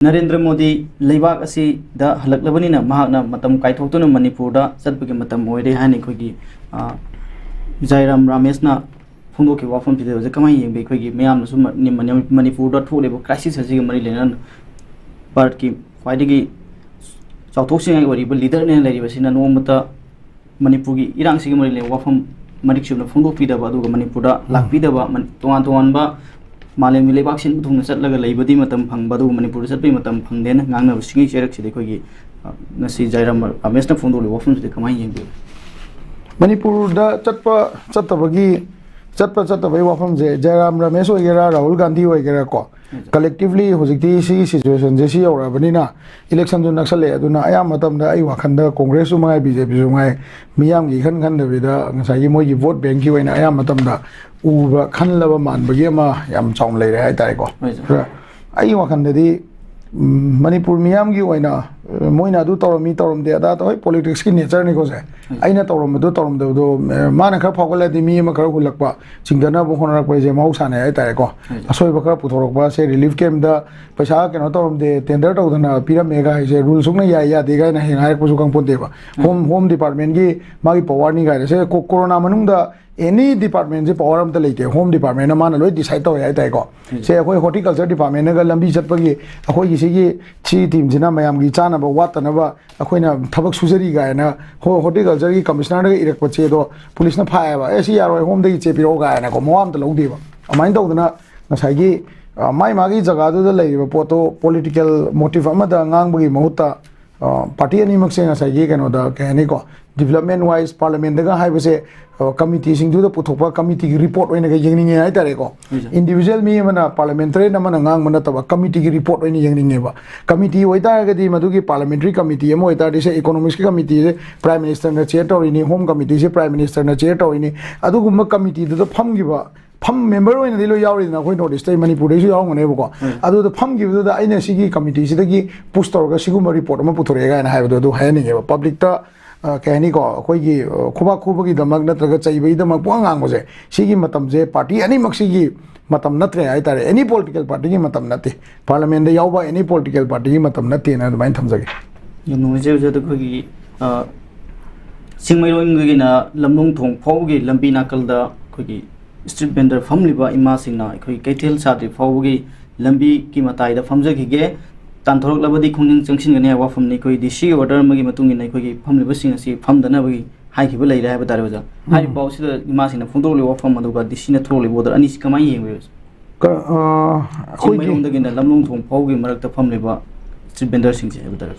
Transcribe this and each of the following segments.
नरेंद्र मोदी लेबाक असी द हलकलबनिना महाकना मतम काइथोक्तुना मणिपुर दा चतपगे मतम ओइरे हानि खोगी जयराम रमेशना फोंदोके वाफम पिदे कमाई येंबे खोगी मयामनसु मणिपुर दा थोलेबो क्राइसिस हजिगे मरि लेना भारत की ख्वाइदगी चाउथोकसिंग ओरिबो लीडर ने लेरिबसिना नोमता मणिपुर की इरांगसिगे मरि ले वाफम मरिक्सुना फोंदोक पिदबा अदुगा मणिपुर दा लाकपिदबा तोवान तोवानबा मालेम लेबाक्सिन बुथुंग चटलगा लेबदी मतम फंगबदु मणिपुर चटपै मतम फंगदेन गांगना सिंगी चेरक सिदे खोगी नसी जयराम रमेशना फोंदोले वाफम सिदे कमाई येंबे मणिपुर दा चटपगी चटपै वाफम जे जयराम रमेश होइगेरा राहुल गांधी होइगेरा को कलेक्टिवली होजिकती सी सिचुएशन जे सी औरबनिना इलेक्शन जो नक्सले अदुना आया मतम दा आई वाखंदा कांग्रेस माय बीजेपी जो माय मियाम की खन दबिदा ngसाई मोगी वोट बैंक की वइना आया मतम दा उबा खनलबा मानबगी अमा याम चाउम लेरे हाय ताय को आई वाखंददी मणिपुर मियाम की वइना मोइना दु तौरमी तौरमदे अदा तो पॉलिटिक्स की नेचर नि को से आइना तौरमदो तौरमदो माना खर फागलदि मी अमा खर हुलकपा चिंगदना बो होनरकपा जे मौसाने हाय ताय को असोय बखर पुथोरकपा से रिलीफ कैम्प दा पैसा केनो तौरमदे टेंडर तौदना पिरा मेगा जे रूल सुकना या दे गाय ना हेंगाय को सुकंग पोतेबा होम डिपार्टमेंट की मागी पावर नि गाय से कोरोना मनुंगदा एनी डिपार्टमेंट से पावर अमता लेते होम डिपार्टमेंट माना लोय डिसाइड तौ याय ताय को से अखोय हॉर्टिकल्चर डिपार्टमेंट गा लंबी चटपगी अखोय गी सिगी थ्री टीम जिना मयाम गी चानबा वातनबा अखोयना थबक सुजरी गायना हॉर्टिकल्चर की कमिश्नर गा इरक पचे दो पुलिस ना फायबा ए सी यारोय होम दगी चेपिरो गायना को मोआम त लौदेबा अमाइन तौदना नसाइगी माई मागी जगह दो लेरिबा पोतो पॉलिटिकल मोटिव अमदा ngang महुता पार्टी अनिमक से ngasai कनो दा कहनी को डेवलपमेंट वाइज पार्लियामेंट दा हाय बसे कमिटी सिंग दु पुथोपा कमिटी की रिपोर्ट ओइना येंगनिंगे हाय तारे को इंडिविजुअल मी मना पार्लियामेंट्री नमना ngang मना तबा कमिटी की रिपोर्ट ओइना येंगनिंगेबा कमिटी ओइता गदी मदुगी पार्लियामेंट्री कमिटी एमो ओइता दिसे इकोनॉमिक्स की कमिटी से प्राइम मिनिस्टर ना चेयर तौरिनी होम कमिटी से प्राइम मिनिस्टर ना चेयर तौरिनी अदुगुम कमिटी दु फमगिबा फम मेंबर होइना दिलो यावरिना अखोय नॉर्थ ईस्ट मणिपुर देसु यावंगनेबको अदु द फमगिबदु आइना सिगी कमिटी सिदगी पुश तौरगा सिगुम रिपोर्ट अमा पुथोरेगा ना हायबदु दु हायनिगेबा पब्लिक ता कहनी को अखोयगी खुबा खुबगी दमक नत्रगा चैबई दमक पुआंगांग बजे सिगी मतम जे पार्टी अनि मक्सिगी मतम नत्रे हाय तारे एनी पॉलिटिकल पार्टी की मतम नते पार्लियामेंट दे यावबा एनी पॉलिटिकल पार्टी की मतम नते ना दमाइन थमजगे नुजे जे त खोगी सिंगमैरोंगी ना लमनुंग थोंग फावगी लंबी नाकल दा खोगी स्ट्रीट वेंडर फमलिबा इमा सिंगना खोगी कैथेल सादि फावगी लंबी की मताई दा फमजगिगे तांथोरक लबदी खुंगिंग जंक्शन वाफमनी कोई दिशी ऑर्डर मगी मतुंगी नै कोई फमलिबा सिंग असि फमदनबगी हाइखिबा लैरे हाइबा तारे बजा हाइ पाउसिदा इमासिना फुंदोले वाफम अदुगा दिशीना थ्रोले बोदर अनि कमाई येंबे खोई उंदगिना लमलोंग थोंग फावगी मरकता फमलिबा स्ट्रीट वेंडर सिंग से हाइबा तारे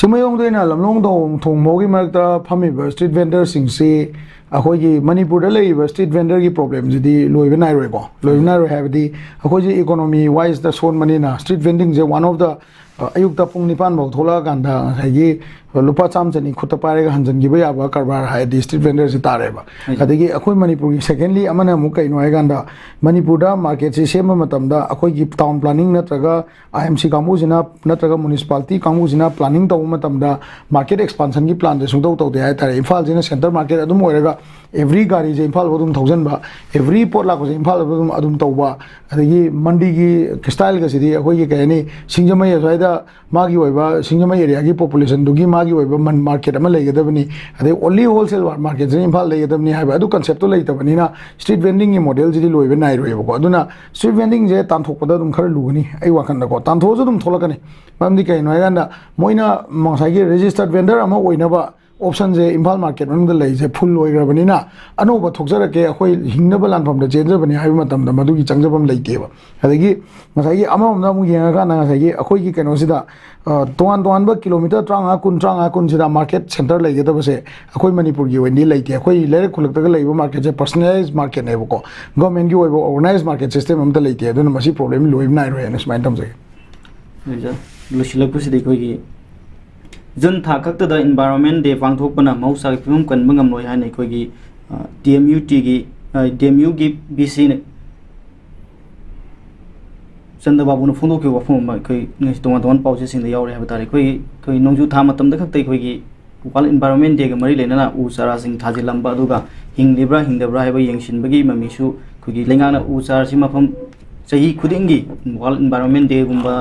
सिमयोंग देना लमलोंग थोंग फावगी मरकता फमिबा स्ट्रीट वेंडर सिंग से अखोई मणिपुर लेब स्ट्रीट वेंडर की प्रॉब्लम जी लोब नाइरोको लोब नाइरो है अखोई इकोनॉमी वाइज द सोन मनीना स्ट्रीट वेंडिंग जे वन ऑफ द अयुक्त पुंग निपान बौ थोलकांदा लुपा चाम चनी खुद पारे हंजनगिब याबा कारबार है स्ट्रीट वेंडर से तारेबा अदगी अखोई मणिपुर की सेकेंडली अमना मु कइनो आइगांदा मणिपुर दा मार्केट से सेम मतमदा अखोई की टाउन प्लानिंग नत्रगा आईएमसी कांगुजिना नत्रगा म्युनिसिपालिटी कांगुजिना प्लानिंग तौ मतमदा मार्केट एक्सपांशन की प्लान दे सुंदौ तौ दे हाय तारे इम्फाल जिना सेंटर मार्केट अदुम ओइरगा एवरी गाड़ी जे इम्फाल बदुम थाउजेंड एवरी पोट लाको जे इम्फाल बदुम अदुम तौबा अदगी मंडी की स्टाइल का सिदी अखोई के कहनी सिंगजमई असाइदा मागी ओइबा सिंगजमई एरिया की पॉपुलेशन दुगी मागी ओइबा मार्केट अमा लेगदबनी अदे ओनली होलसेल मार्केट जे इम्फाल लेगदबनी हाइबा अदु कांसेप्ट तो लेतबनीना स्ट्रीट वेंडिंग की मॉडल जी लोइबे नाइरोइबको अदुना स्ट्रीट वेंडिंग जे तांथोकपदा दुम खर लुगनी आई वाखनदको तांथोजु दुम थोलकनी ममदी कइनो आइगांदा मोइना मसाइगी रजिस्टर्ड वेंडर अमा ओइनबा ऑप्शन जे इम्फाल मार्केट में लेजे फुल होइग्रबनिना अनोबा थोकजरके अखोई हिंगनबा लानफम चेंजबनी हाइबा मतमदा मदुगी चंगजबम लेतेबा अदगी मसाइगी अममदा मु येंगा नागासाइगी अखोई कइनोसिदा तोवान तोवानबा किलोमीटर 35 कुन सिदा मार्केट सेंटर लेगेदबसे अखोई मणिपुर की वेंडी लेते अखोई लेरे खुलकतगा लेबा मार्केट जे पर्सनलाइज मार्केट नेबको गवर्नमेंट की ओइबो ऑर्गेनाइज मार्केट सिस्टम अमता लेते अदुना मसी प्रॉब्लम लोइब नाइ रोयन स्माइन तमजे लुसिलकपुसी देखोगी जन थाकत द एनवायरनमेंट डे पांथोकपना मौसा की फिल्म कनबंग हमलोय हाने कोगी डीएमयू की बीसी ने चंद्रबाबू ने फोंदोके वफम कोई तोन पाउसे सिंग यावरे हाबा तारे कोई नोंजु था मतम द खक्तै कोगी वर्ल्ड एनवायरनमेंट डे ग मरि लेना उ चारा सिंग थाजिलंबा अदुगा हिंगलिब्रा हिंगदब्रा हाबा यंगसिनबगी ममिसु कोगी लेंगाना उ चार सि मफम सही खुदिंगी वर्ल्ड एनवायरनमेंट डे गुंबा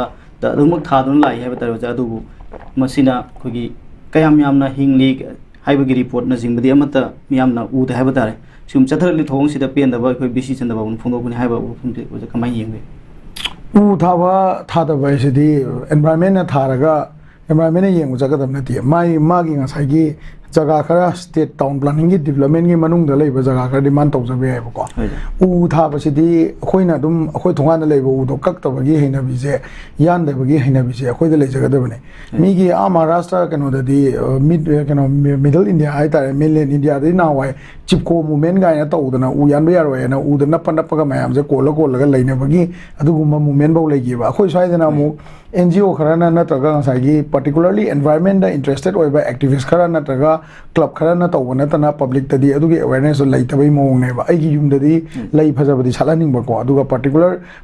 ꯑꯗꯨꯃꯛ ꯊꯥꯗꯨꯅ ꯂꯥꯛꯏ ꯍꯥꯏꯕ ꯇꯥꯔꯦ ꯑꯣꯖꯥ ꯑꯗꯨꯕꯨ ꯃꯁꯤꯅ ꯑꯩꯈꯣꯏꯒꯤ ꯀꯌꯥꯝ ꯌꯥꯝꯅ ꯍꯤꯡꯂꯤ ꯍꯥꯏꯕꯒꯤ ꯔꯤꯄꯣꯔꯠꯅꯆꯤꯡꯕꯗꯤ ꯑꯃꯠꯇ ꯃꯤꯌꯥꯝꯅ ꯎꯗꯦ ꯍꯥꯏꯕ ꯇꯥꯔꯦ ꯁꯤꯒꯨꯝ ꯆꯠꯊꯔꯛꯂꯤ ꯊꯧꯑꯣꯡꯁꯤꯗ ꯄꯦꯟꯗꯕ ꯑꯩꯈꯣꯏ ꯕꯤ.ꯁꯤ. ꯆꯟꯗ꯭ꯔꯕꯥꯕꯨꯅ ꯐꯣꯡꯗꯣꯛꯄꯅꯤ ꯍꯥꯏꯕ ꯋꯥꯐꯝꯁꯤ ꯑꯣꯖꯥ ꯀꯃꯥꯏꯅ ꯌꯦꯡꯕꯤ ꯎ ꯊꯥꯕ ꯊꯥꯗꯕ ꯍꯥꯏꯁꯤꯗꯤ ꯑꯦꯟꯚꯥꯏꯔꯟꯃꯦꯟꯅ ꯊꯥꯔꯒ ꯑꯦꯟꯚꯥꯏꯔꯟꯃꯦꯟꯅ ꯌꯦꯡꯕ ꯆꯠꯀꯗꯕ ꯅꯠꯇꯦ मागी ꯉꯁꯥꯏꯒꯤ ꯖꯒꯥ ꯈꯔ ꯁ꯭ꯇꯦꯠ ꯇꯥꯎꯟ ꯄ꯭ꯂꯥꯅꯤꯡꯒꯤ ꯗꯤꯕꯦꯂꯞꯃꯦꯟꯒꯤ ꯃꯅꯨꯡꯗ ꯂꯩꯕ ꯖꯒꯥ ꯈꯔꯗꯤ ꯃꯥꯅ ꯇꯧꯖꯕ ꯌꯥꯏꯕꯀꯣ ꯎ ꯊꯥꯕꯁꯤꯗꯤ ꯑꯩꯈꯣꯏꯅ ꯑꯗꯨꯝ ꯑꯩꯈꯣꯏ ꯊꯣꯡꯒꯥꯟꯗ ꯂꯩꯕ ꯎꯗꯣ ꯀꯛꯇꯕꯒꯤ ꯍꯩꯅꯕꯤꯁꯦ ꯌꯥꯟꯗꯕꯒꯤ ꯍꯩꯅꯕꯤꯁꯦ ꯑꯩꯈꯣꯏꯗ ꯂꯩꯖꯒꯗꯕꯅꯦ ꯃꯤꯒꯤ ꯃꯍꯥꯔꯥꯁꯇ꯭ꯔ ꯀꯩꯅꯣꯗꯗꯤ ꯀꯩꯅꯣ ꯃꯤꯗꯜ ꯏꯟꯗꯤꯌꯥ ꯍꯥꯏꯇꯥꯔꯦ ꯃꯦꯟꯂꯦꯟ ꯏꯟꯗꯤꯌꯥꯗꯗꯤ ꯅꯍꯥꯟꯋꯥꯏ ꯆꯤꯞꯀꯣ ꯃꯨꯚꯃꯦꯟ ꯀꯥꯏꯅ ꯇꯧꯗꯅ ꯎ ꯌꯥꯟꯕ ꯌꯥꯔꯣꯏꯅ ꯎꯗ ꯅꯞꯄꯒ ꯃꯌꯥꯝꯁꯦ ꯀꯣꯜꯂꯒ ꯂꯩꯅꯕꯒꯤ ꯑꯗꯨꯒꯨꯝꯕ ꯃꯨꯚꯃꯦꯟ ꯐꯥꯎ ꯂꯩꯈꯤꯕ ꯑꯩꯈꯣꯏ ꯁ꯭ꯋꯥꯏꯗꯅ ꯑꯃꯨꯛ NGO Kharna नत्रगा ngसाigi particularly environment da interested oiba activist खरा नत्रगा club खरना तौबा नतना public तदी अदुगी awareness लैतबै मौंग नेबा आइगी युमददी लै फजबदी सालानिंग बको अदुगा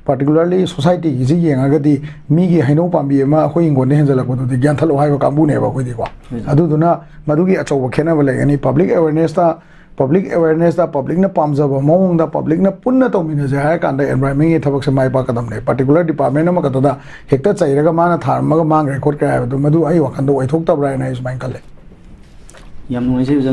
particularly society gi ji yenगागदी मीगी हैनो पांबी एमा अखोइ इंगोने हेंजलकबदुदी ग्यानथलो हाइबा कांबु नेबा खोइदी को अदुदुना मदुगी अचौबा खेनबा लेगनी public awareness दा public na pamjaba mong da public na punna to mina ja ha kan da environment gi thabak se mai pa kadam ne particular department ma ka da hekta chairaga mana tharmaga mang record ka ha du madu ai wakan do oithok tabra na is mai kale yam noi se